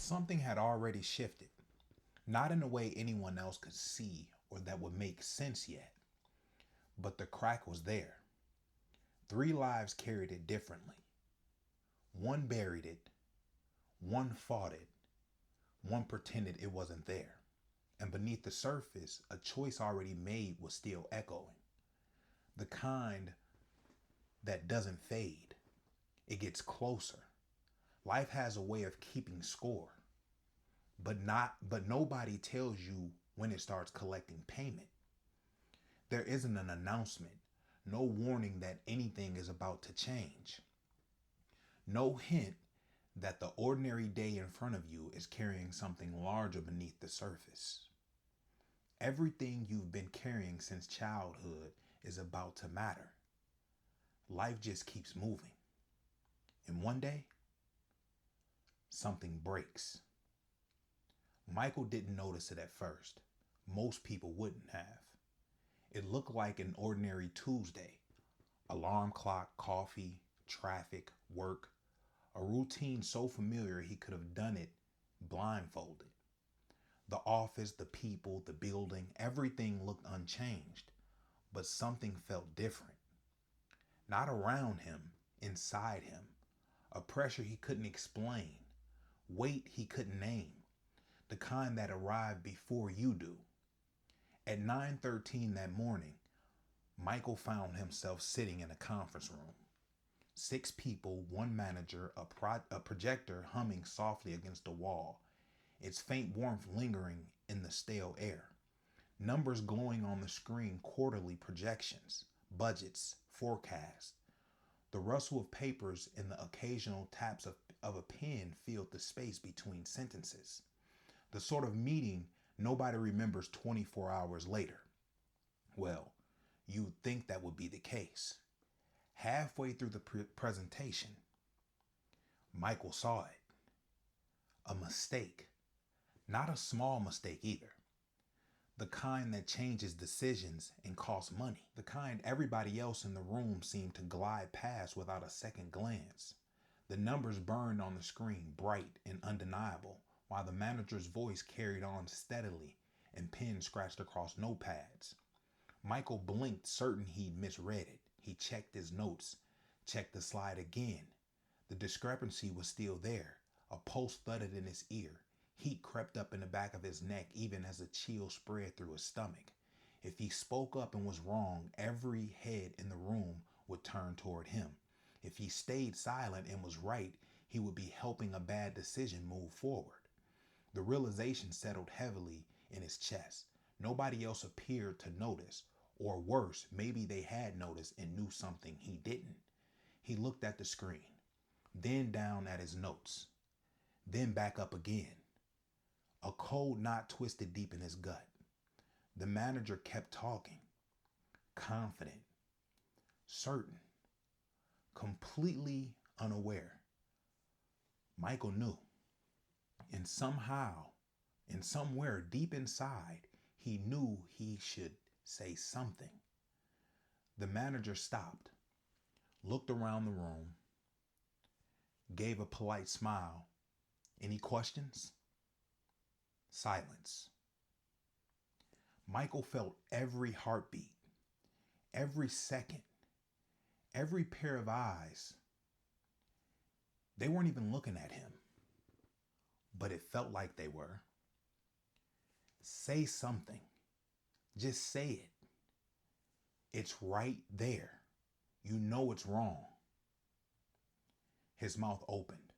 Something had already shifted, not in a way anyone else could see or that would make sense yet, but the crack was there. Three lives carried it differently. One buried it, one fought it, one pretended it wasn't there. And beneath the surface, a choice already made was still echoing. The kind that doesn't fade, it gets closer. Life has a way of keeping score, but nobody tells you when it starts collecting payment. There isn't an announcement, no warning that anything is about to change. No hint that the ordinary day in front of you is carrying something larger beneath the surface. Everything you've been carrying since childhood is about to matter. Life just keeps moving. And one day, something breaks. Michael didn't notice it at first. Most people wouldn't have. It looked like an ordinary Tuesday. Alarm clock, coffee, traffic, work. A routine so familiar he could have done it blindfolded. The office, the people, the building, everything looked unchanged. But something felt different. Not around him, inside him. A pressure he couldn't explain. Weight he couldn't name. The kind that arrived before you do. At 9:13 that morning, Michael found himself sitting in a conference room. Six people, one manager, a projector humming softly against the wall, its faint warmth lingering in the stale air. Numbers glowing on the screen, quarterly projections, budgets, forecasts. The rustle of papers and the occasional taps of a pen filled the space between sentences. The sort of meeting nobody remembers 24 hours later. Well, you'd think that would be the case. Halfway through the presentation, Michael saw it. A mistake. Not a small mistake either. The kind that changes decisions and costs money. The kind everybody else in the room seemed to glide past without a second glance. The numbers burned on the screen, bright and undeniable, while the manager's voice carried on steadily and pens scratched across notepads. Michael blinked, certain he'd misread it. He checked his notes, checked the slide again. The discrepancy was still there. A pulse thudded in his ear. Heat crept up in the back of his neck even as a chill spread through his stomach. If he spoke up and was wrong, every head in the room would turn toward him. If he stayed silent and was right, he would be helping a bad decision move forward. The realization settled heavily in his chest. Nobody else appeared to notice, or worse, maybe they had noticed and knew something he didn't. He looked at the screen, then down at his notes, then back up again. A cold knot twisted deep in his gut. The manager kept talking, confident, certain, completely unaware. Michael knew. And somehow, and somewhere deep inside, he knew he should say something. The manager stopped, looked around the room, gave a polite smile. Any questions? Silence. Michael felt every heartbeat, every second, every pair of eyes. They weren't even looking at him, but it felt like they were. Say something. Just say it. It's right there. You know it's wrong. His mouth opened,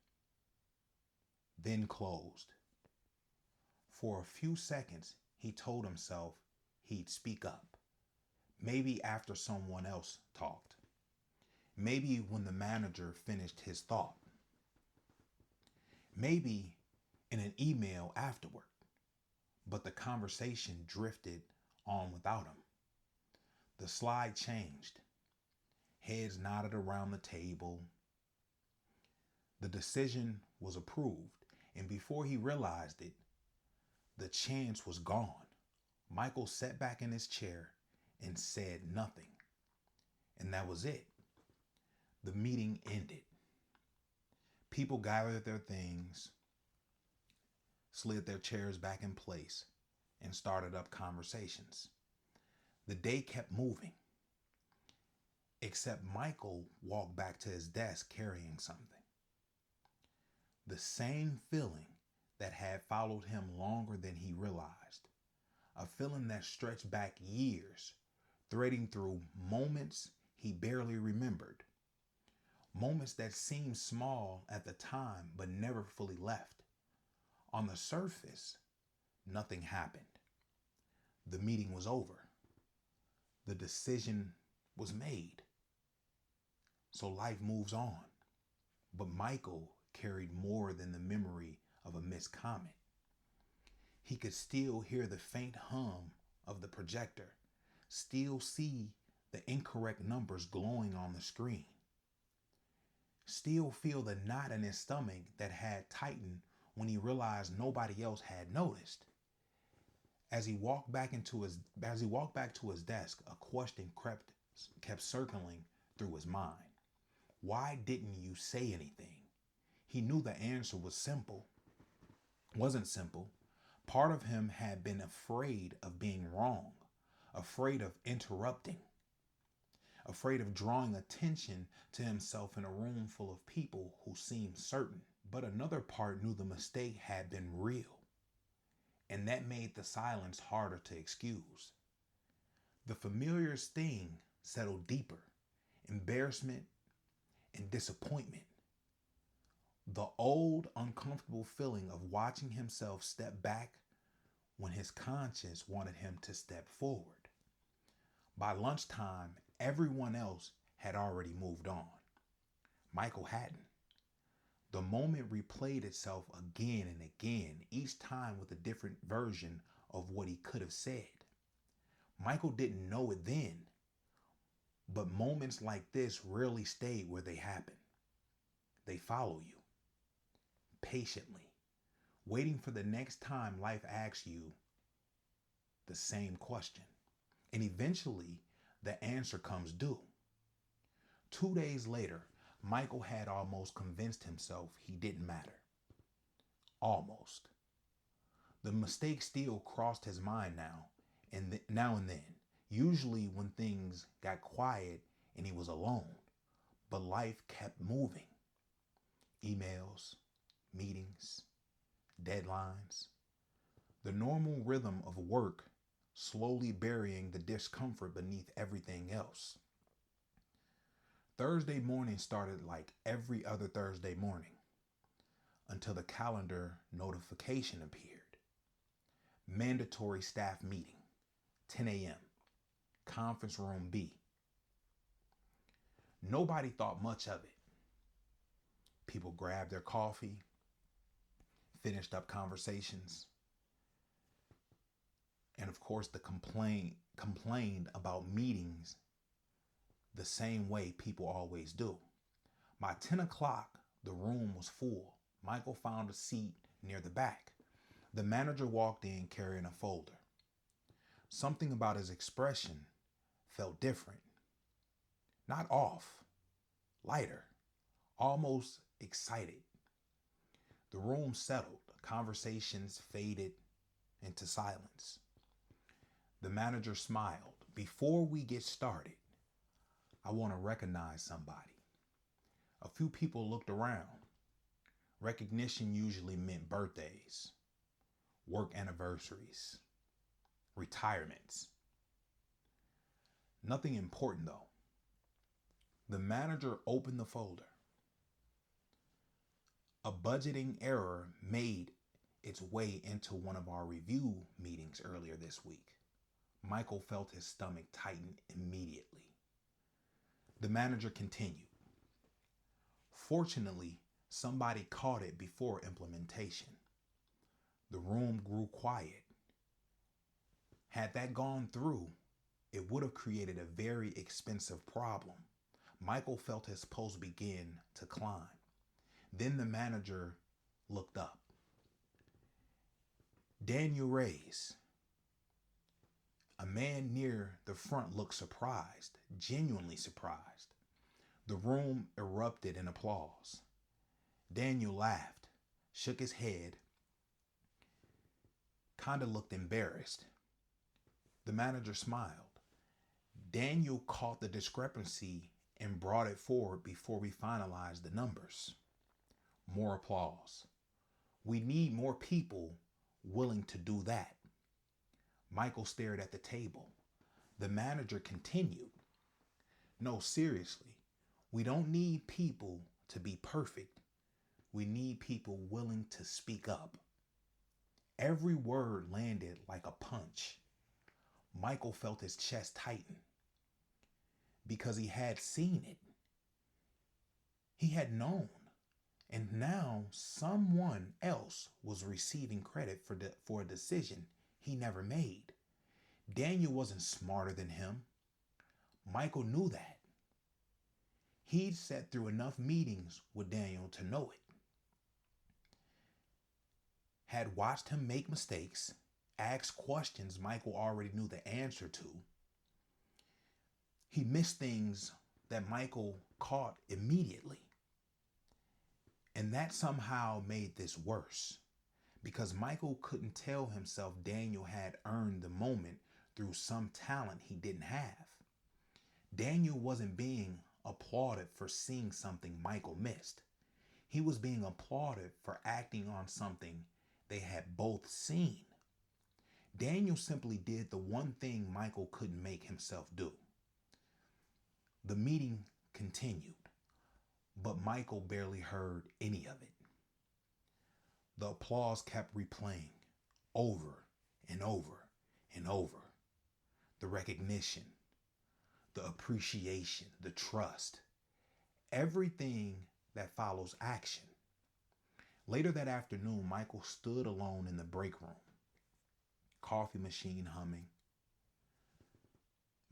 then closed. For a few seconds, he told himself he'd speak up. Maybe after someone else talked. Maybe when the manager finished his thought. Maybe in an email afterward. But the conversation drifted on without him. The slide changed. Heads nodded around the table. The decision was approved, and before he realized it, the chance was gone. Michael sat back in his chair and said nothing. And that was it. The meeting ended. People gathered their things, slid their chairs back in place, and started up conversations. The day kept moving, except Michael walked back to his desk carrying something. The same feeling that had followed him longer than he realized. A feeling that stretched back years, threading through moments he barely remembered. Moments that seemed small at the time but never fully left. On the surface, nothing happened. The meeting was over. The decision was made. So life moves on. But Michael carried more than the memory of a missed comment. He could still hear the faint hum of the projector, still see the incorrect numbers glowing on the screen, still feel the knot in his stomach that had tightened when he realized nobody else had noticed. As he walked back to his desk, a question kept circling through his mind. Why didn't you say anything? He knew the answer wasn't simple. Part of him had been afraid of being wrong, afraid of interrupting, afraid of drawing attention to himself in a room full of people who seemed certain. But another part knew the mistake had been real, and that made the silence harder to excuse. The familiar sting settled deeper, embarrassment and disappointment. The old, uncomfortable feeling of watching himself step back when his conscience wanted him to step forward. By lunchtime, everyone else had already moved on. Michael hadn't. The moment replayed itself again and again, each time with a different version of what he could have said. Michael didn't know it then, but moments like this rarely stay where they happen. They follow you, patiently, waiting for the next time life asks you the same question. And eventually, the answer comes due. 2 days later, Michael had almost convinced himself he didn't matter. Almost. The mistake still crossed his mind now and then, usually when things got quiet and he was alone. But life kept moving. Emails, meetings, deadlines. The normal rhythm of work slowly burying the discomfort beneath everything else. Thursday morning started like every other Thursday morning until the calendar notification appeared. Mandatory staff meeting, 10 a.m., conference room B. Nobody thought much of it. People grabbed their coffee, finished up conversations, and of course the complained about meetings the same way people always do. By 10 o'clock, the room was full. Michael found a seat near the back. The manager walked in carrying a folder. Something about his expression felt different. Not off, lighter, almost excited. The room settled. Conversations faded into silence. The manager smiled. Before we get started, I want to recognize somebody. A few people looked around. Recognition usually meant birthdays, work anniversaries, retirements. Nothing important though. The manager opened the folder. A budgeting error made its way into one of our review meetings earlier this week. Michael felt his stomach tighten immediately. The manager continued. Fortunately, somebody caught it before implementation. The room grew quiet. Had that gone through, it would have created a very expensive problem. Michael felt his pulse begin to climb. Then the manager looked up. Daniel Reyes. A man near the front looked surprised, genuinely surprised. The room erupted in applause. Daniel laughed, shook his head, kind of looked embarrassed. The manager smiled. Daniel caught the discrepancy and brought it forward before we finalized the numbers. More applause. We need more people willing to do that. Michael stared at the table. The manager continued. No, seriously, we don't need people to be perfect. We need people willing to speak up. Every word landed like a punch. Michael felt his chest tighten because he had seen it. He had known. And now someone else was receiving credit for a decision he never made. Daniel wasn't smarter than him. Michael knew that. He'd sat through enough meetings with Daniel to know it. Had watched him make mistakes, asked questions Michael already knew the answer to. He missed things that Michael caught immediately. And that somehow made this worse because Michael couldn't tell himself Daniel had earned the moment through some talent he didn't have. Daniel wasn't being applauded for seeing something Michael missed. He was being applauded for acting on something they had both seen. Daniel simply did the one thing Michael couldn't make himself do. The meeting continued, but Michael barely heard any of it. The applause kept replaying over and over and over. The recognition, the appreciation, the trust, everything that follows action. Later that afternoon, Michael stood alone in the break room, coffee machine humming,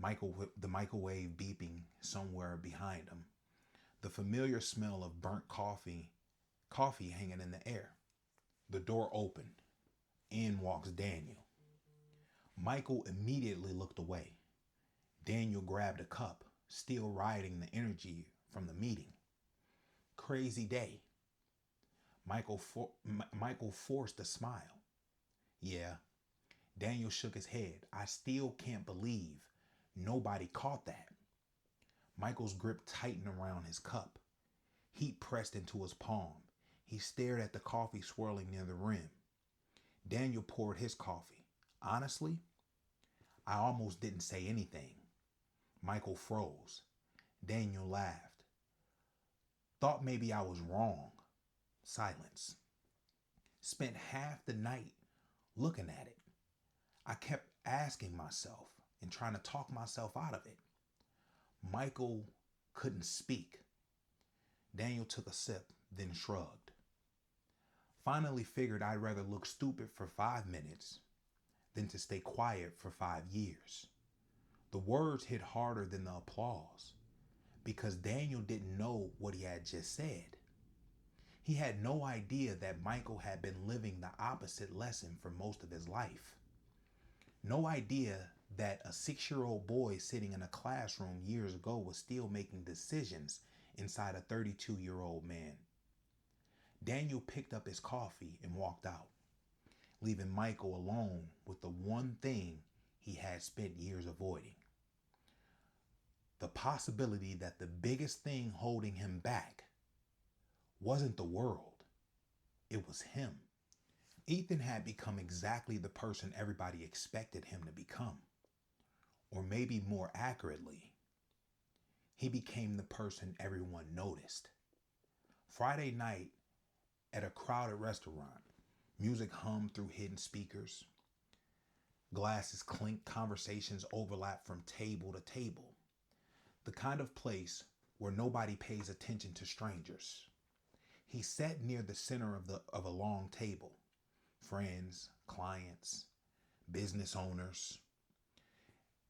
the microwave beeping somewhere behind him, the familiar smell of burnt coffee hanging in the air. The door opened. In walks Daniel. Michael immediately looked away. Daniel grabbed a cup, still riding the energy from the meeting. Crazy day. Michael forced a smile. Yeah. Daniel shook his head. I still can't believe nobody caught that. Michael's grip tightened around his cup. Heat pressed into his palm. He stared at the coffee swirling near the rim. Daniel poured his coffee. Honestly, I almost didn't say anything. Michael froze. Daniel laughed. Thought maybe I was wrong. Silence. Spent half the night looking at it. I kept asking myself and trying to talk myself out of it. Michael couldn't speak. Daniel took a sip, then shrugged. Finally figured I'd rather look stupid for 5 minutes than to stay quiet for 5 years. The words hit harder than the applause because Daniel didn't know what he had just said. He had no idea that Michael had been living the opposite lesson for most of his life. No idea that a 6-year-old boy sitting in a classroom years ago was still making decisions inside a 32-year-old man. Daniel picked up his coffee and walked out, leaving Michael alone with the one thing he had spent years avoiding. The possibility that the biggest thing holding him back wasn't the world, it was him. Ethan had become exactly the person everybody expected him to become. Or maybe more accurately, he became the person everyone noticed. Friday night at a crowded restaurant, music hummed through hidden speakers. Glasses clinked, conversations overlapped from table to table. The kind of place where nobody pays attention to strangers. He sat near the center of a long table. Friends, clients, business owners,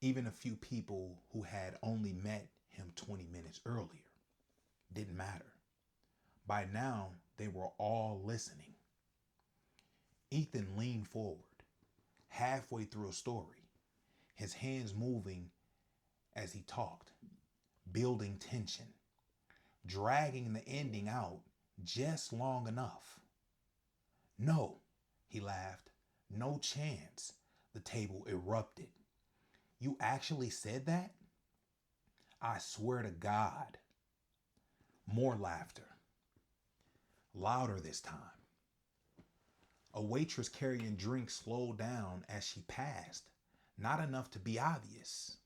even a few people who had only met him 20 minutes earlier. Didn't matter. By now, they were all listening. Ethan leaned forward, halfway through a story, his hands moving as he talked, building tension, dragging the ending out just long enough. No, he laughed. No chance. The table erupted. You actually said that? I swear to God. More laughter. Louder this time. A waitress carrying drinks slowed down as she passed. Not enough to be obvious,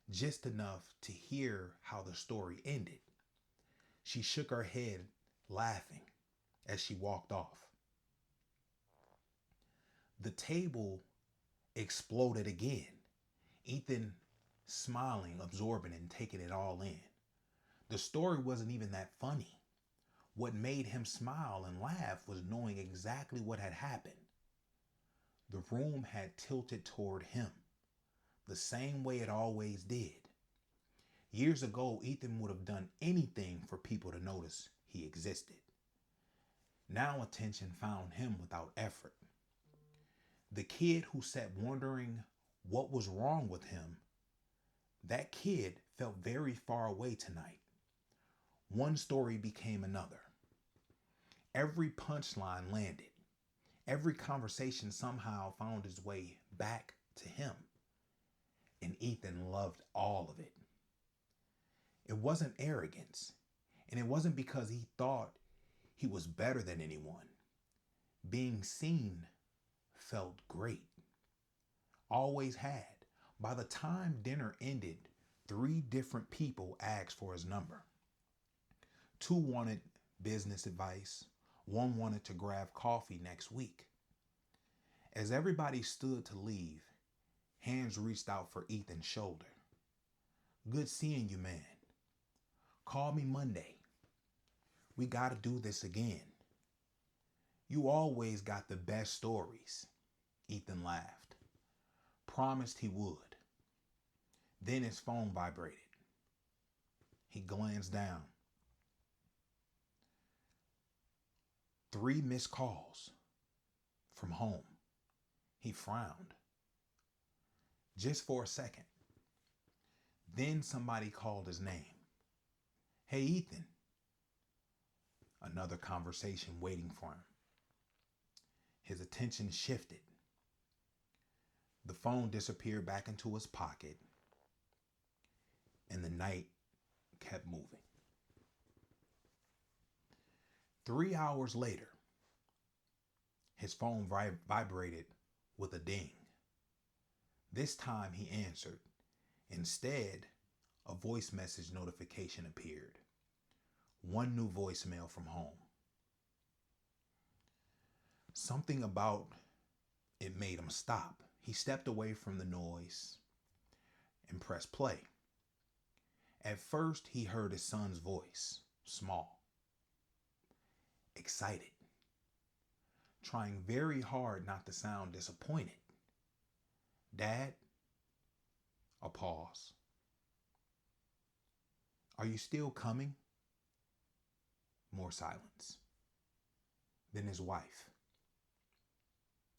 just enough to hear how the story ended. She shook her head, laughing, as she walked off. The table exploded again. Ethan smiling, absorbing, and taking it all in. The story wasn't even that funny. What made him smile and laugh was knowing exactly what had happened. The room had tilted toward him, the same way it always did. Years ago, Ethan would have done anything for people to notice he existed. Now attention found him without effort. The kid who sat wondering what was wrong with him, that kid felt very far away tonight. One story became another. Every punchline landed. Every conversation somehow found its way back to him. And Ethan loved all of it. It wasn't arrogance. And it wasn't because he thought he was better than anyone. Being seen felt great. Always had. By the time dinner ended, 3 different people asked for his number. 2 wanted business advice. 1 wanted to grab coffee next week. As everybody stood to leave, hands reached out for Ethan's shoulder. Good seeing you, man. Call me Monday. We gotta do this again. You always got the best stories. Ethan laughed. Promised he would. Then his phone vibrated. He glanced down. 3 missed calls from home. He frowned. Just for a second. Then somebody called his name. Hey, Ethan. Another conversation waiting for him. His attention shifted. The phone disappeared back into his pocket, and the night kept moving. 3 hours later, his phone vibrated with a ding. This time he answered. Instead, a voice message notification appeared. 1 new voicemail from home. Something about it made him stop. He stepped away from the noise and pressed play. At first, he heard his son's voice, small, excited, trying very hard not to sound disappointed. Dad, a pause. Are you still coming? More silence. Then his wife.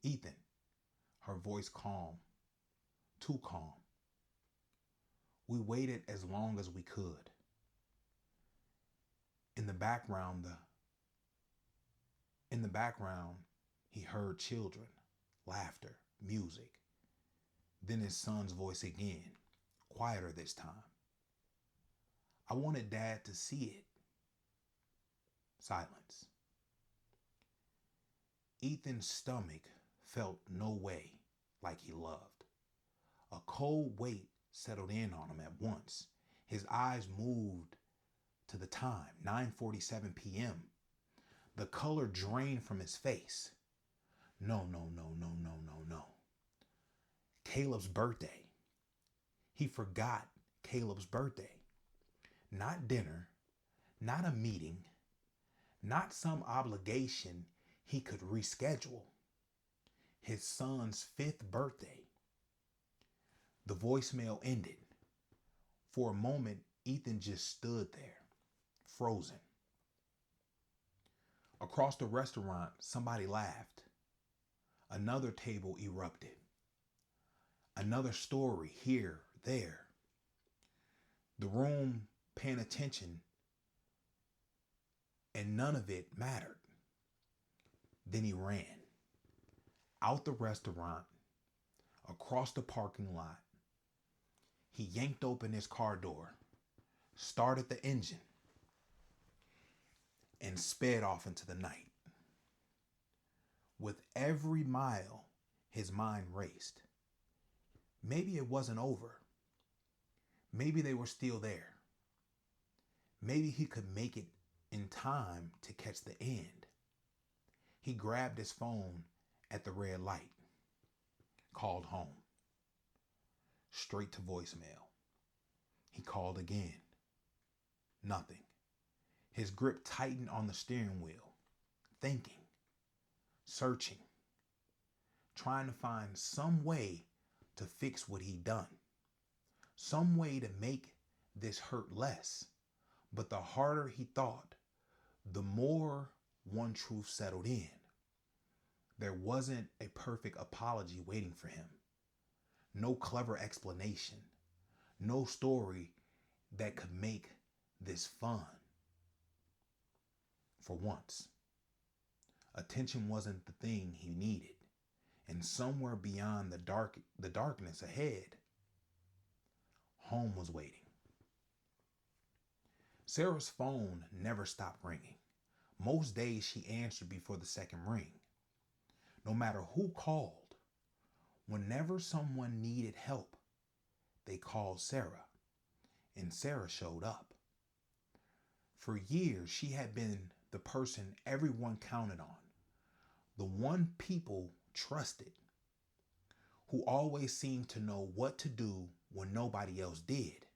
Ethan, her voice calm, too calm. We waited as long as we could. In the background, he heard children, laughter, music. Then his son's voice again, quieter this time. I wanted Dad to see it. Silence. Ethan's stomach felt no way like he loved. A cold weight settled in on him at once. His eyes moved to the time, 9:47 p.m. The color drained from his face. No. Caleb's birthday. He forgot Caleb's birthday. Not dinner, not a meeting, not some obligation he could reschedule. His son's 5th birthday. The voicemail ended. For a moment, Ethan just stood there, frozen. Across the restaurant, somebody laughed. Another table erupted. Another story here, there. The room paying attention, and none of it mattered. Then he ran. out the restaurant, across the parking lot. He yanked open his car door, started the engine, and sped off into the night. With every mile, his mind raced. Maybe it wasn't over. Maybe they were still there. Maybe he could make it in time to catch the end. He grabbed his phone at the red light, called home. Straight to voicemail. He called again. Nothing. His grip tightened on the steering wheel, thinking, searching, trying to find some way to fix what he'd done, some way to make this hurt less. But the harder he thought, the more one truth settled in. There wasn't a perfect apology waiting for him. No clever explanation. No story that could make this fun. For once, attention wasn't the thing he needed. And somewhere beyond the darkness ahead, home was waiting. Sarah's phone never stopped ringing. Most days she answered before the second ring. No matter who called, whenever someone needed help, they called Sarah, and Sarah showed up. For years, she had been the person everyone counted on, the one people trusted, who always seemed to know what to do when nobody else did.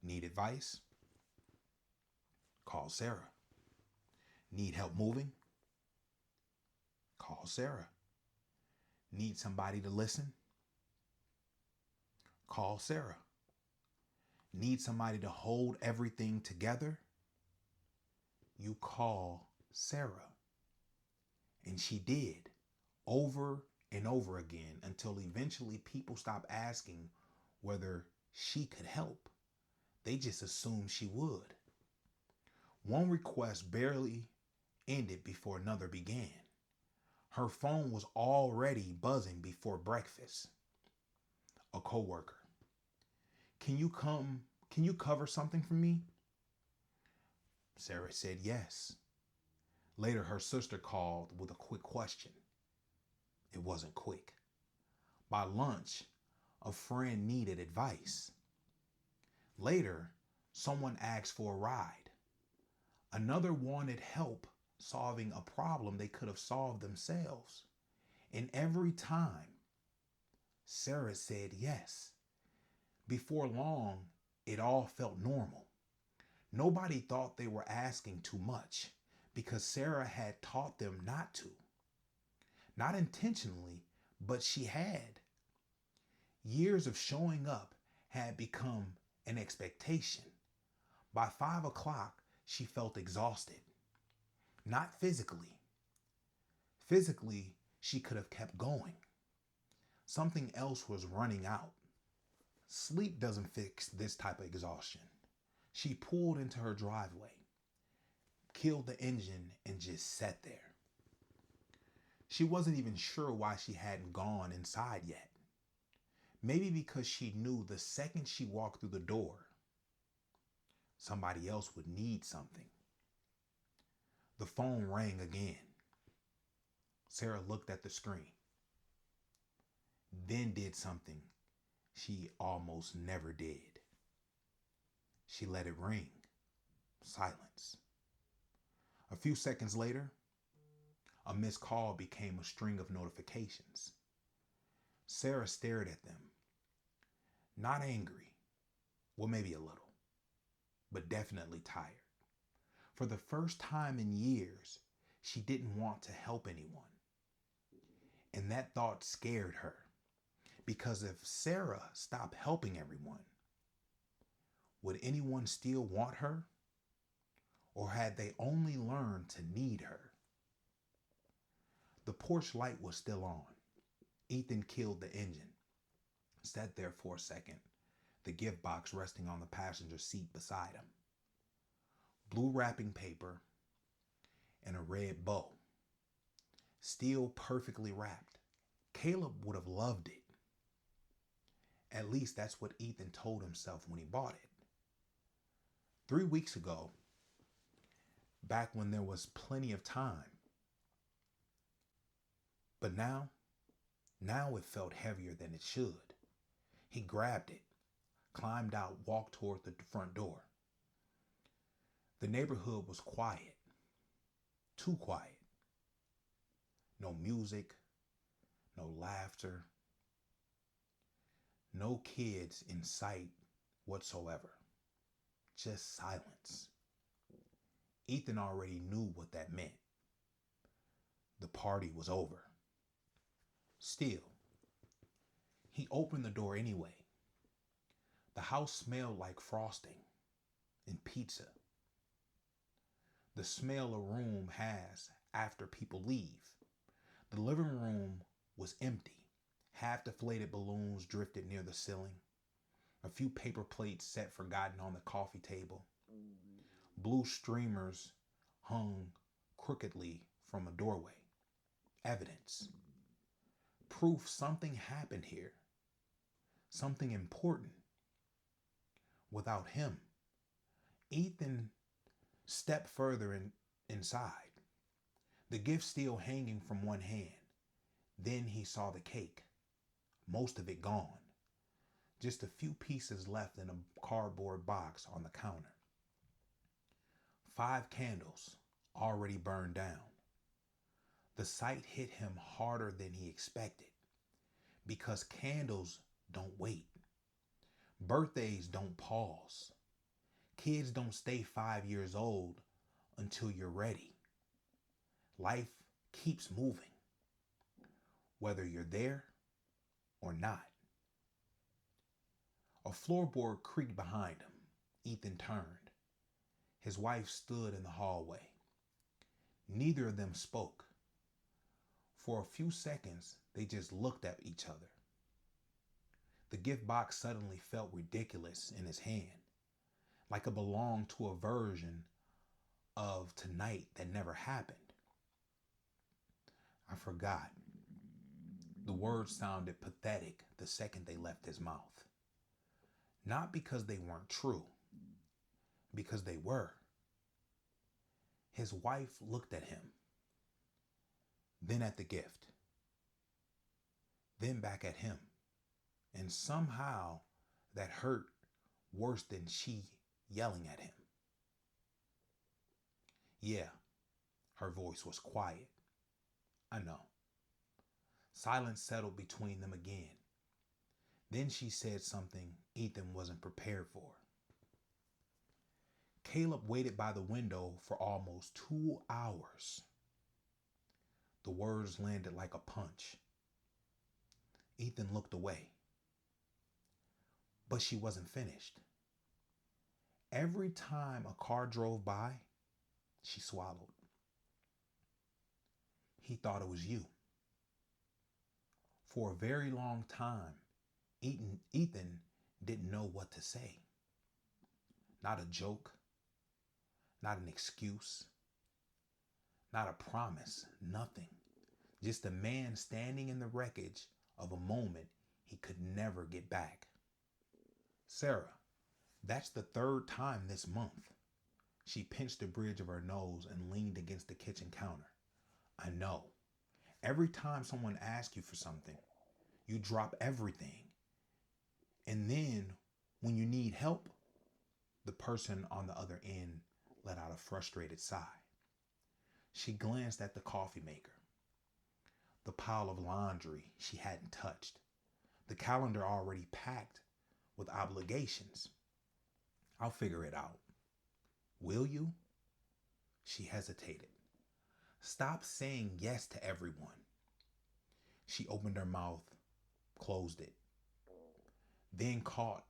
Need advice? Call Sarah. Need help moving? Call Sarah. Need somebody to listen? Call Sarah. Need somebody to hold everything together? You call Sarah. And she did, over and over again, until eventually people stopped asking whether she could help. They just assumed she would. One request barely ended before another began. Her phone was already buzzing before breakfast. A coworker. Can you cover something for me? Sarah said yes. Later, her sister called with a quick question. It wasn't quick. By lunch, a friend needed advice. Later, someone asked for a ride. Another wanted help solving a problem they could have solved themselves. And every time, Sarah said yes. Before long, it all felt normal. Nobody thought they were asking too much because Sarah had taught them not to. Not intentionally, but she had. Years of showing up had become an expectation. By 5 o'clock, she felt exhausted. Not physically. Physically, she could have kept going. Something else was running out. Sleep doesn't fix this type of exhaustion. She pulled into her driveway, killed the engine, and just sat there. She wasn't even sure why she hadn't gone inside yet. Maybe because she knew the second she walked through the door, somebody else would need something. The phone rang again. Sarah looked at the screen, then did something she almost never did. She let it ring. Silence. A few seconds later, a missed call became a string of notifications. Sarah stared at them. Not angry. Well, maybe a little. But definitely tired. For the first time in years, she didn't want to help anyone. And that thought scared her. Because if Sarah stopped helping everyone, would anyone still want her? Or had they only learned to need her? The porch light was still on. Ethan killed the engine. Sat there for a second, the gift box resting on the passenger seat beside him. Blue wrapping paper and a red bow. still perfectly wrapped. Caleb would have loved it. At least that's what Ethan told himself when he bought it. 3 weeks ago, back when there was plenty of time. But now it felt heavier than it should. He grabbed it, climbed out, walked toward the front door. The neighborhood was quiet, too quiet. No music, no laughter, no kids in sight whatsoever. Just silence. Ethan already knew what that meant. The party was over. Still, he opened the door anyway. The house smelled like frosting and pizza. The smell a room has after people leave. The living room was empty. Half deflated balloons drifted near the ceiling. A few paper plates sat forgotten on the coffee table. Blue streamers hung crookedly from a doorway. Evidence. Proof something happened here. Something important. Without him, Ethan stepped further inside. The gift still hanging from one hand. Then he saw the cake. Most of it gone. Just a few pieces left in a cardboard box on the counter. 5 candles already burned down. The sight hit him harder than he expected because candles don't wait. Birthdays don't pause. Kids don't stay 5 years old until you're ready. Life keeps moving, whether you're there or not. A floorboard creaked behind him. Ethan turned. His wife stood in the hallway. Neither of them spoke. For a few seconds, they just looked at each other. The gift box suddenly felt ridiculous in his hand, like it belonged to a version of tonight that never happened. I forgot. The words sounded pathetic the second they left his mouth. Not because they weren't true, because they were. His wife looked at him, then at the gift, then back at him. And somehow that hurt worse than she yelling at him. Yeah, her voice was quiet. I know. Silence settled between them again. Then she said something Ethan wasn't prepared for. Caleb waited by the window for almost 2 hours. The words landed like a punch. Ethan looked away. But she wasn't finished. Every time a car drove by, she swallowed. He thought it was you. For a very long time, Ethan didn't know what to say. Not a joke, not an excuse, not a promise, nothing. Just a man standing in the wreckage of a moment he could never get back. Sarah, that's the 3rd time this month. She pinched the bridge of her nose and leaned against the kitchen counter. I know. Every time someone asks you for something, you drop everything. And then when you need help, the person on the other end let out a frustrated sigh. She glanced at the coffee maker, the pile of laundry she hadn't touched, the calendar already packed with obligations. I'll figure it out. Will you? She hesitated. Stop saying yes to everyone. She opened her mouth, closed it, then caught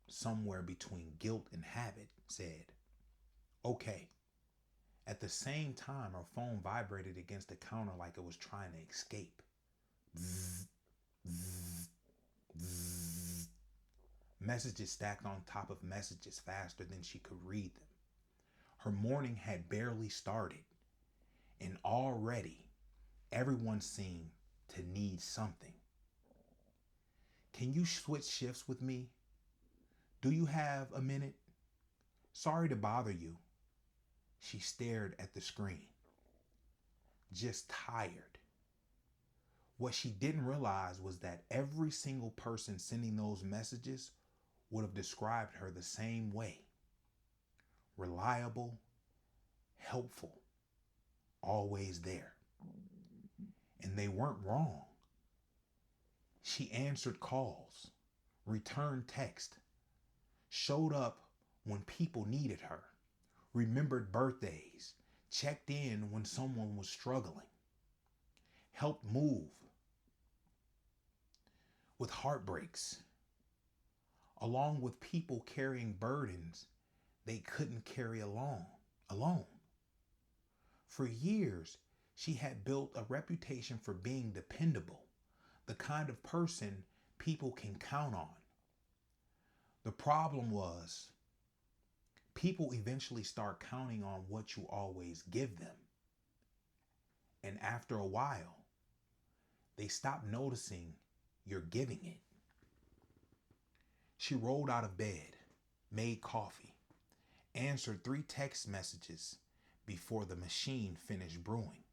somewhere between guilt and habit, said, okay. At the same time, her phone vibrated against the counter like it was trying to escape. Zzz, zzz, zzz. Messages stacked on top of messages faster than she could read them. Her morning had barely started, and already Everyone seemed to need something. Can you switch shifts with me? Do you have a minute? Sorry to bother you. She stared at the screen, just tired. What she didn't realize was that every single person sending those messages would have described her the same way: reliable, helpful, always there. And they weren't wrong. She answered calls, returned text, showed up when people needed her, remembered birthdays, checked in when someone was struggling, helped move with heartbreaks, along with people carrying burdens they couldn't carry alone. For years, she had built a reputation for being dependable, the kind of person people can count on. The problem was, people eventually start counting on what you always give them. And after a while, they stop noticing you're giving it. She rolled out of bed, made coffee, answered 3 text messages before the machine finished brewing.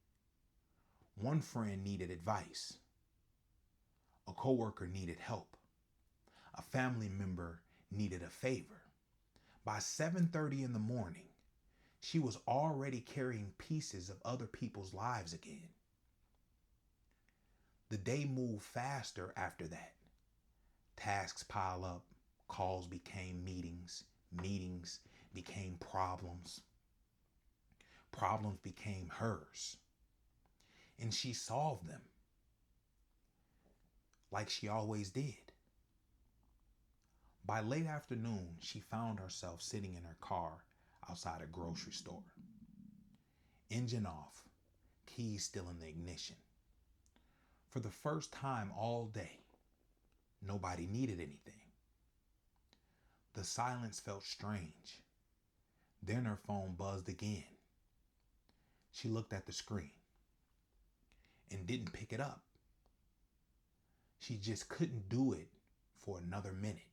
One friend needed advice. A coworker needed help. A family member needed a favor. By 7:30 in the morning, she was already carrying pieces of other people's lives again. The day moved faster after that. Tasks pile up, calls became meetings, meetings became problems, problems became hers. And she solved them like she always did. By late afternoon, she found herself sitting in her car outside a grocery store. Engine off, keys still in the ignition. For the first time all day, nobody needed anything. The silence felt strange. Then her phone buzzed again. She looked at the screen and didn't pick it up. She just couldn't do it for another minute.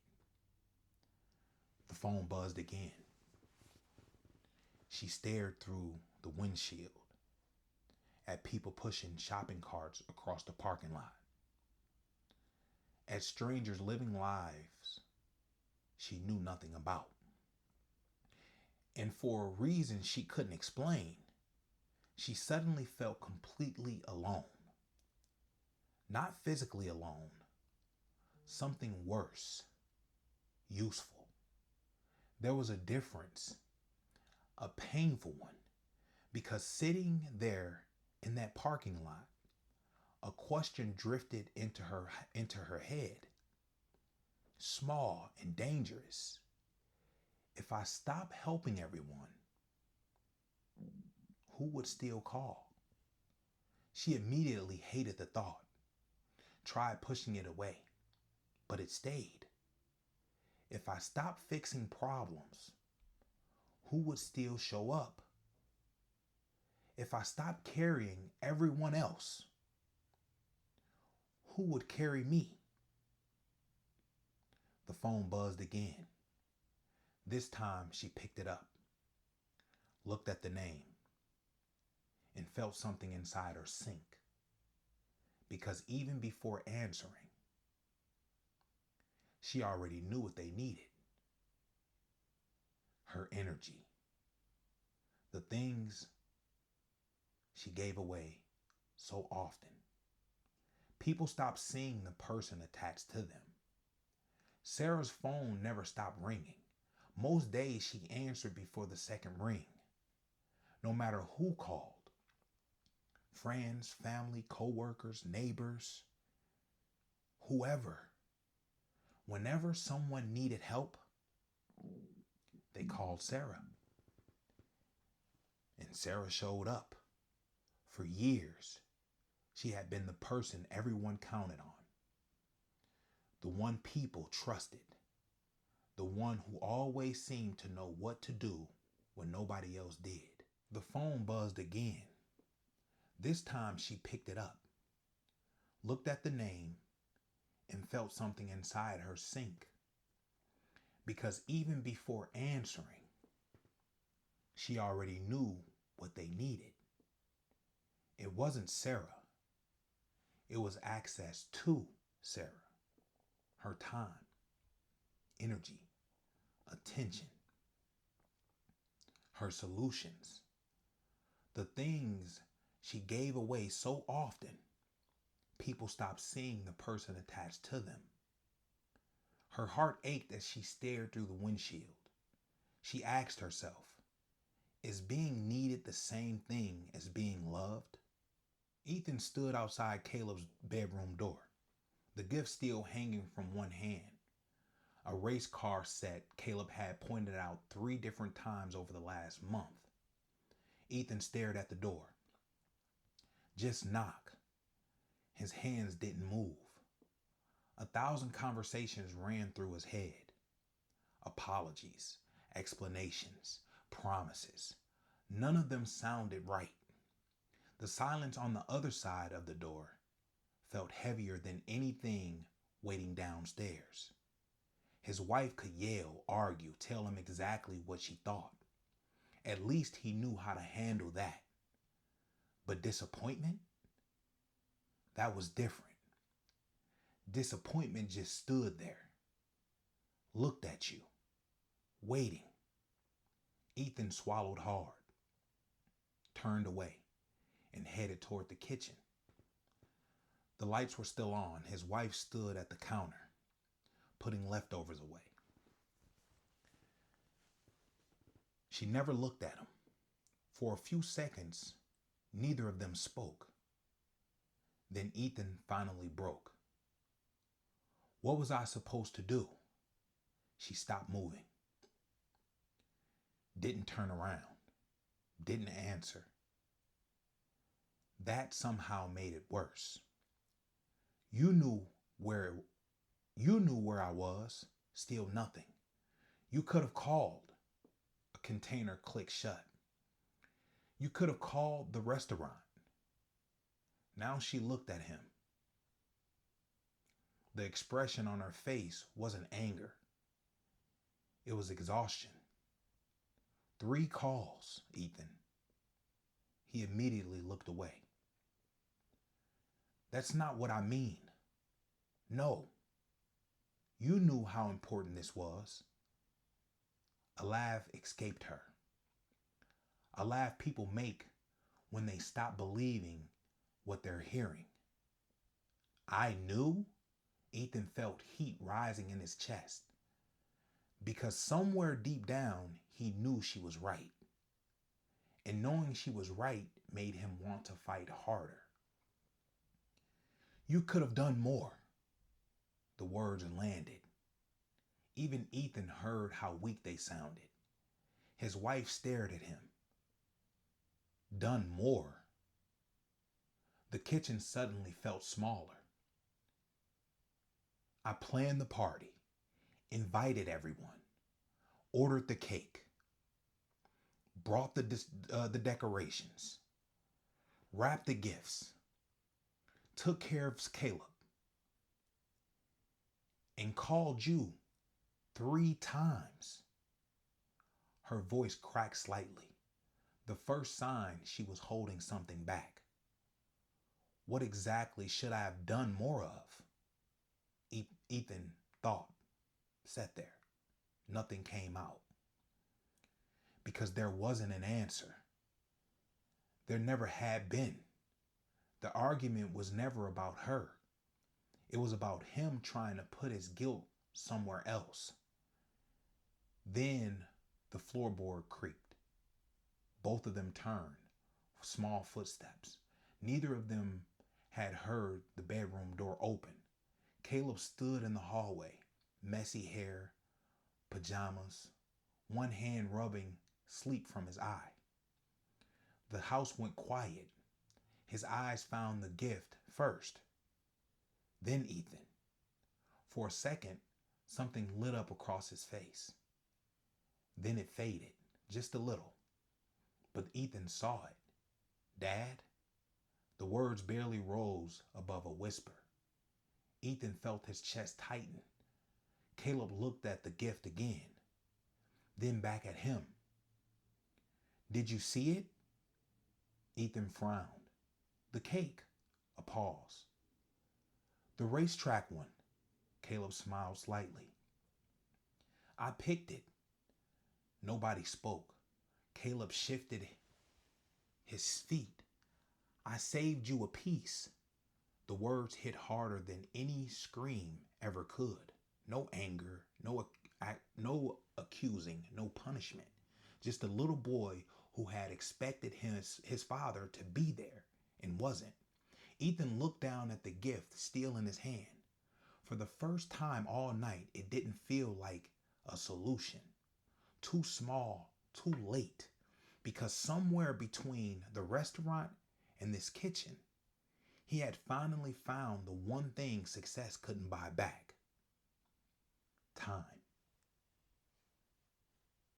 The phone buzzed again. She stared through the windshield at people pushing shopping carts across the parking lot, at strangers living lives she knew nothing about. And for a reason she couldn't explain, she suddenly felt completely alone. Not physically alone, something worse, useful. There was a difference, a painful one, because sitting there in that parking lot, a question drifted into her head. Small and dangerous. If I stop helping everyone, who would still call? She immediately hated the thought, tried pushing it away, but it stayed. If I stop fixing problems, who would still show up? If I stop carrying everyone else, who would carry me? The phone buzzed again. This time she picked it up, looked at the name, and felt something inside her sink. Because even before answering, she already knew what they needed. Her energy. The things she gave away so often. People stopped seeing the person attached to them. Sarah's phone never stopped ringing. Most days she answered before the second ring, no matter who called. Friends, family, co-workers, neighbors, whoever. Whenever someone needed help, they called Sarah. And Sarah showed up. For years, she had been the person everyone counted on. The one people trusted. The one who always seemed to know what to do when nobody else did. The phone buzzed again. This time she picked it up, looked at the name, and felt something inside her sink. Because even before answering, she already knew what they needed. It wasn't Sarah, it was access to Sarah, her time, energy, attention, her solutions, the things she gave away so often, people stopped seeing the person attached to them. Her heart ached as she stared through the windshield. She asked herself, is being needed the same thing as being loved? Ethan stood outside Caleb's bedroom door, the gift still hanging from one hand. A race car set Caleb had pointed out 3 different times over the last month. Ethan stared at the door. Just knock. His hands didn't move. 1,000 conversations ran through his head. Apologies, explanations, promises. None of them sounded right. The silence on the other side of the door felt heavier than anything waiting downstairs. His wife could yell, argue, tell him exactly what she thought. At least he knew how to handle that. But disappointment? That was different. Disappointment just stood there, looked at you, waiting. Ethan swallowed hard, turned away, and headed toward the kitchen. The lights were still on. His wife stood at the counter, putting leftovers away. She never looked at him. For a few seconds, neither of them spoke. Then Ethan finally broke. What was I supposed to do? She stopped moving. Didn't turn around. Didn't answer. That somehow made it worse. You knew where I was, still nothing. You could have called. A container clicked shut. You could have called the restaurant. Now she looked at him. The expression on her face wasn't anger. It was exhaustion. 3 calls, Ethan. He immediately looked away. That's not what I mean. No. You knew how important this was. A laugh escaped her. A laugh people make when they stop believing what they're hearing. I knew? Ethan felt heat rising in his chest. Because somewhere deep down, he knew she was right. And knowing she was right made him want to fight harder. You could have done more. The words landed. Even Ethan heard how weak they sounded. His wife stared at him. Done more? The kitchen suddenly felt smaller. I planned the party, invited everyone, ordered the cake, brought the decorations, wrapped the gifts, took care of Caleb, and called you 3 times. Her voice cracked slightly, the first sign she was holding something back. What exactly should I have done more of? Ethan thought, sat there. Nothing came out. Because there wasn't an answer. There never had been. The argument was never about her. It was about him trying to put his guilt somewhere else. Then the floorboard creaked. Both of them turned, small footsteps. Neither of them had heard the bedroom door open. Caleb stood in the hallway, messy hair, pajamas, one hand rubbing sleep from his eye. The house went quiet. His eyes found the gift first, then Ethan. For a second, something lit up across his face. Then it faded, just a little. But Ethan saw it. Dad? The words barely rose above a whisper. Ethan felt his chest tighten. Caleb looked at the gift again, then back at him. Did you see it? Ethan frowned. The cake. A pause. The racetrack one. Caleb smiled slightly. I picked it. Nobody spoke. Caleb shifted his feet. I saved you a piece. The words hit harder than any scream ever could. No anger, no accusing, no punishment. Just a little boy who had expected his father to be there and wasn't. Ethan looked down at the gift still in his hand. For the first time all night, it didn't feel like a solution. Too small, too late. Because somewhere between the restaurant and this kitchen, he had finally found the one thing success couldn't buy back: